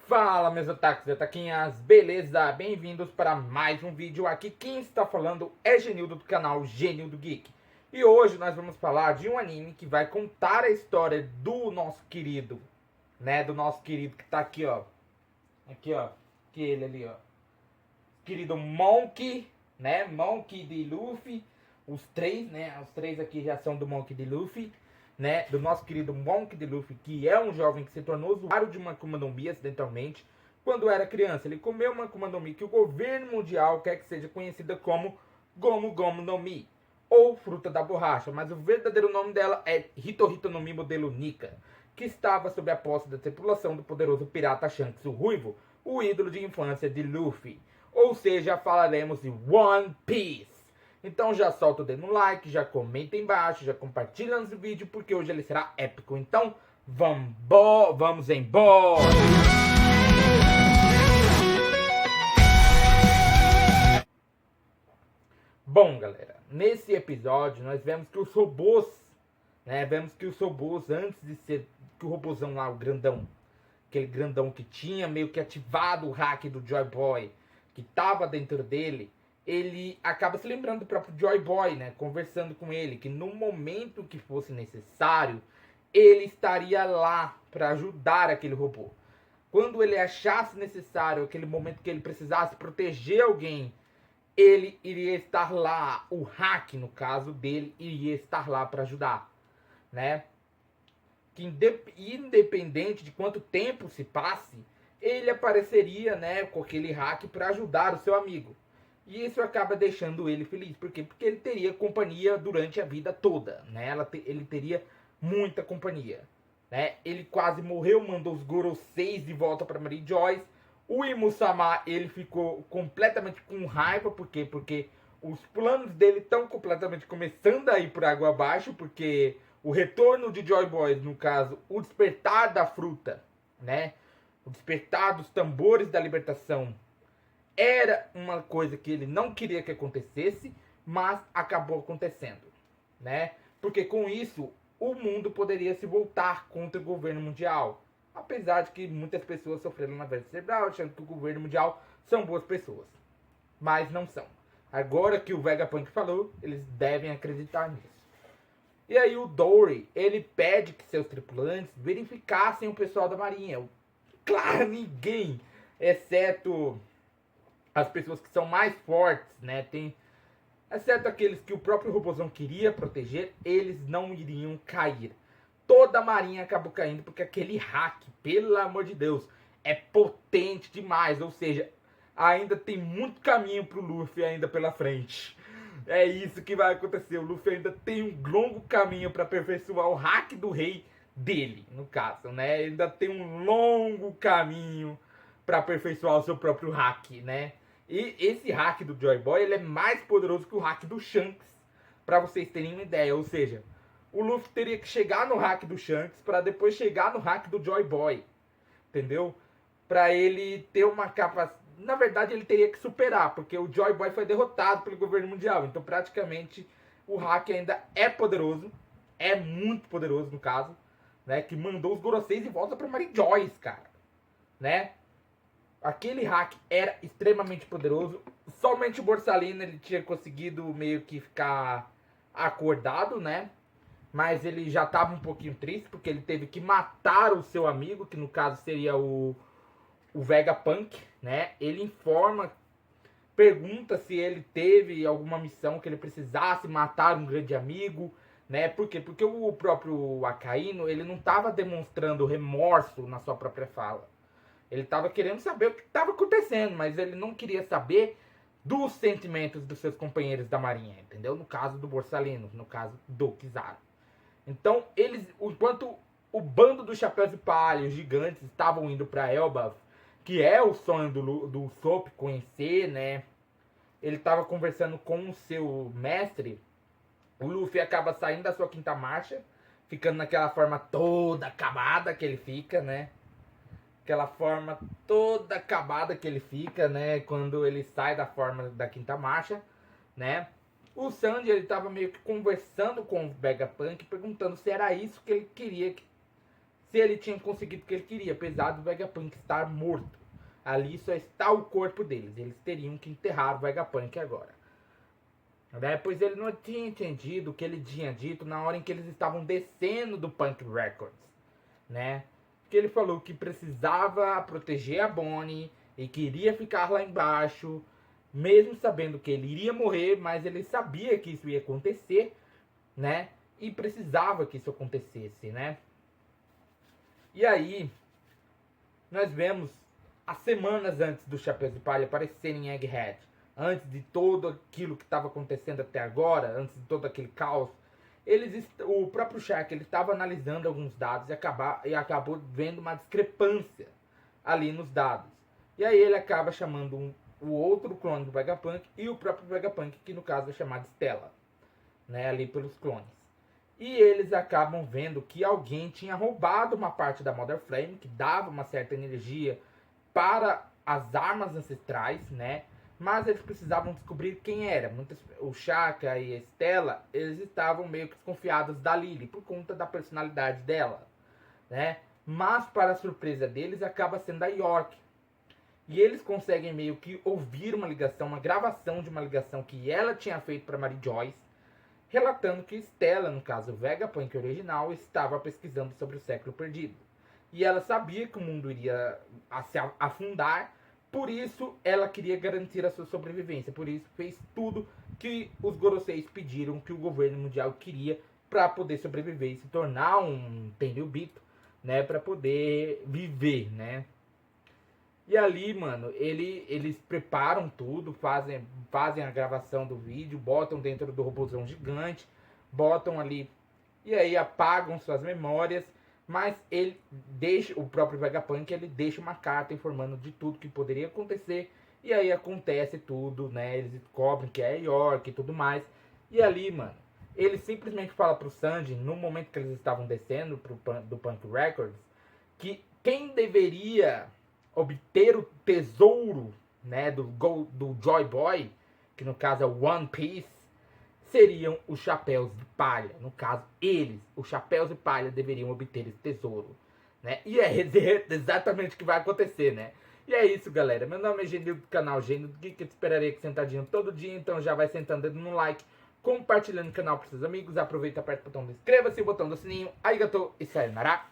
Fala, meus ataques e ataquinhas, beleza? Bem-vindos para mais um vídeo aqui. Quem está falando é Genildo do canal Genildo Geek. E hoje nós vamos falar de um anime que vai contar a história do nosso querido, do nosso querido que tá aqui, ó. Aqui, ó. Que ele ali, ó. Querido Monkey, Monkey de Luffy. Os três, Os três aqui já são do Monkey de Luffy. Do nosso querido Monkey D. Luffy, que é um jovem que se tornou usuário de uma Akuma no Mi acidentalmente quando era criança. Ele comeu uma Akuma no Mi que o governo mundial quer que seja conhecida como Gomu Gomu no Mi, ou fruta da borracha, mas o verdadeiro nome dela é Hito no Mi modelo Nika, que estava sob a posse da tripulação do poderoso pirata Shanks, o Ruivo, o ídolo de infância de Luffy. Ou seja, falaremos de One Piece. Então já solta o dedo no like, já comenta aí embaixo, já compartilha nesse vídeo, porque hoje ele será épico. Então, vamos embora! Bom, galera, nesse episódio nós vemos que os robôs, antes de ser que o robôzão lá, o grandão, aquele grandão que tinha meio que ativado o hack do Joy Boy, que estava dentro dele, ele acaba se lembrando do próprio Joy Boy, conversando com ele, que no momento que fosse necessário, ele estaria lá para ajudar aquele robô. Quando ele achasse necessário, aquele momento que ele precisasse proteger alguém, ele iria estar lá, o hack, no caso dele, iria estar lá para ajudar, Que independente de quanto tempo se passe, ele apareceria, com aquele hack para ajudar o seu amigo. E isso acaba deixando ele feliz. Por quê? Porque ele teria companhia durante a vida toda. Ele teria muita companhia. Ele quase morreu, mandou os Goroseis de volta para Mary Joyce. O Imusama, ele ficou completamente com raiva. Por quê? Porque os planos dele estão completamente começando a ir por água abaixo. Porque o retorno de Joy Boys, no caso, o despertar da fruta, o despertar dos tambores da libertação, era uma coisa que ele não queria que acontecesse, mas acabou acontecendo, Porque com isso, o mundo poderia se voltar contra o governo mundial. Apesar de que muitas pessoas sofreram na lavagem cerebral, achando que o governo mundial são boas pessoas. Mas não são. Agora que o Vegapunk falou, eles devem acreditar nisso. E aí o Dory, ele pede que seus tripulantes verificassem o pessoal da marinha. Claro, ninguém, exceto as pessoas que são mais fortes, exceto aqueles que o próprio robôzão queria proteger, eles não iriam cair. Toda a marinha acabou caindo porque aquele hack, pelo amor de Deus, é potente demais. Ou seja, ainda tem muito caminho pro Luffy ainda pela frente. É isso que vai acontecer. O Luffy ainda tem um longo caminho para aperfeiçoar o hack do rei dele, no caso, Ainda tem um longo caminho para aperfeiçoar o seu próprio hack, E esse hack do Joy Boy, ele é mais poderoso que o hack do Shanks, para vocês terem uma ideia. Ou seja, o Luffy teria que chegar no hack do Shanks para depois chegar no hack do Joy Boy, entendeu? Para ele ter uma capacidade. Na verdade, ele teria que superar, porque o Joy Boy foi derrotado pelo governo mundial. Então, praticamente, o hack ainda é poderoso, é muito poderoso no caso, que mandou os Goroseis de volta para Mary Joyce, cara, Aquele hack era extremamente poderoso. Somente o Borsalino ele tinha conseguido meio que ficar acordado, Mas ele já estava um pouquinho triste, porque ele teve que matar o seu amigo, que no caso seria o Vegapunk, Ele informa, pergunta se ele teve alguma missão que ele precisasse matar um grande amigo, Por quê? Porque o próprio Akainu, ele não estava demonstrando remorso na sua própria fala. Ele estava querendo saber o que estava acontecendo, mas ele não queria saber dos sentimentos dos seus companheiros da marinha, entendeu? No caso do Borsalino, no caso do Kizaru. Então, enquanto o bando dos Chapéus de Palha, os gigantes, estavam indo para Elbaf, que é o sonho do Sop conhecer, Ele estava conversando com o seu mestre. O Luffy acaba saindo da sua quinta marcha, ficando naquela forma toda acabada que ele fica, Aquela forma toda acabada que ele fica, Quando ele sai da forma da quinta marcha, O Sanji, ele tava meio que conversando com o Vegapunk, perguntando se era isso que ele queria. Se se ele tinha conseguido o que ele queria, apesar do Vegapunk estar morto. Ali só está o corpo deles. Eles teriam que enterrar o Vegapunk agora. Pois ele não tinha entendido o que ele tinha dito na hora em que eles estavam descendo do Punk Records, né? Que ele falou que precisava proteger a Bonnie e queria ficar lá embaixo, mesmo sabendo que ele iria morrer, mas ele sabia que isso ia acontecer, né? E precisava que isso acontecesse, né? E aí, nós vemos as semanas antes do Chapéu de Palha aparecerem em Egghead, antes de todo aquilo que estava acontecendo até agora, antes de todo aquele caos, o próprio Shaq estava analisando alguns dados e acabou vendo uma discrepância ali nos dados. E aí ele acaba chamando o outro clone do Vegapunk e o próprio Vegapunk, que no caso é chamado Stella, né, ali pelos clones. E eles acabam vendo que alguém tinha roubado uma parte da Mother Flame, que dava uma certa energia para as armas ancestrais, né? Mas eles precisavam descobrir quem era. O Shaka e a Stella, eles estavam meio que desconfiados da Lily, por conta da personalidade dela, né? Mas, para a surpresa deles, acaba sendo a York. E eles conseguem meio que ouvir uma ligação, uma gravação de uma ligação que ela tinha feito para Mary Joyce, relatando que Stella, no caso o Vegapunk original, estava pesquisando sobre o século perdido. E ela sabia que o mundo iria se afundar, por isso ela queria garantir a sua sobrevivência. Por isso fez tudo que os Goroseis pediram, que o governo mundial queria, para poder sobreviver e se tornar um Tenryubito, né, para poder viver, né. E ali, mano, eles preparam tudo, fazem a gravação do vídeo, botam dentro do robôzão gigante, botam ali, e aí apagam suas memórias, mas ele deixa, o próprio Vegapunk, ele deixa uma carta informando de tudo que poderia acontecer, e aí acontece tudo, né, eles descobrem que é York e tudo mais, e ali, mano, ele simplesmente fala pro Sanji, no momento que eles estavam descendo do Punk Records, que quem deveria obter o tesouro, né, do Joy Boy, que no caso é o One Piece, seriam os Chapéus de Palha. No caso, eles, os Chapéus de Palha, deveriam obter esse tesouro, né? E é exatamente o que vai acontecer, né? E é isso, galera. Meu nome é Genil do canal Gênio do Geek. Eu te esperaria aqui sentadinho todo dia, então já vai sentando dedo no like, compartilhando o canal para seus amigos. Aproveita, aperta o botão de inscreva-se, o botão do sininho. Arigatou e sayonara.